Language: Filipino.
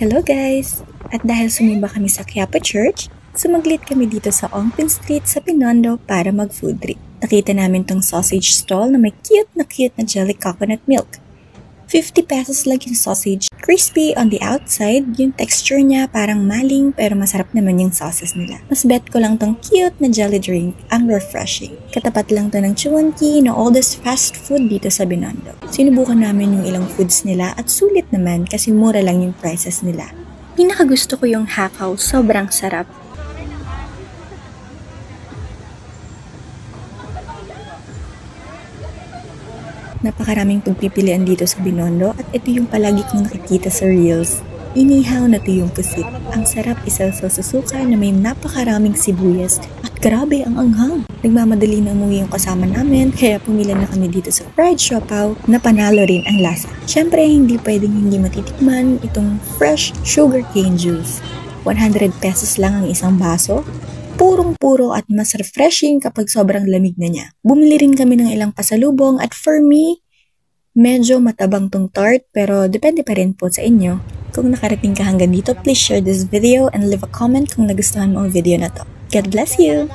Hello guys! At dahil sumimba kami sa Quiapo Church, sumaglit kami dito sa Ongpin Street sa Binondo para mag-food trip. Nakita namin tong sausage stall na may cute na jelly coconut milk. 50 pesos lang yung sausage. Crispy on the outside, yung texture niya parang maling pero masarap naman yung sauces nila. Mas bet ko lang tong cute na jelly drink, ang refreshing. Katapat lang to ng Chuanqi na oldest fast food dito sa Binondo. Sinubukan namin yung ilang foods nila at sulit naman kasi mura lang yung prices nila. Pinakagusto ko yung hakaw, sobrang sarap. Napakaraming pagpipilian dito sa Binondo at ito yung palagi kong nakikita sa Reels. Inihaw na to yung pusit. Ang sarap isaw-saw sa suka na may napakaraming sibuyas at grabe ang anghang. Nagmamadali na umuwi yung kasama namin kaya pumila na kami dito sa fried siopaw na panalo rin ang lasa. Syempre hindi pwedeng hindi matitikman itong fresh sugarcane juice. 100 pesos lang ang isang baso. Purong-puro at mas refreshing kapag sobrang lamig na niya. Bumili rin kami ng ilang pasalubong at for me, medyo matabang tong tart pero depende pa rin po sa inyo. Kung nakarating ka hanggang dito, please share this video and leave a comment kung nagustuhan mo ang video na to. God bless you!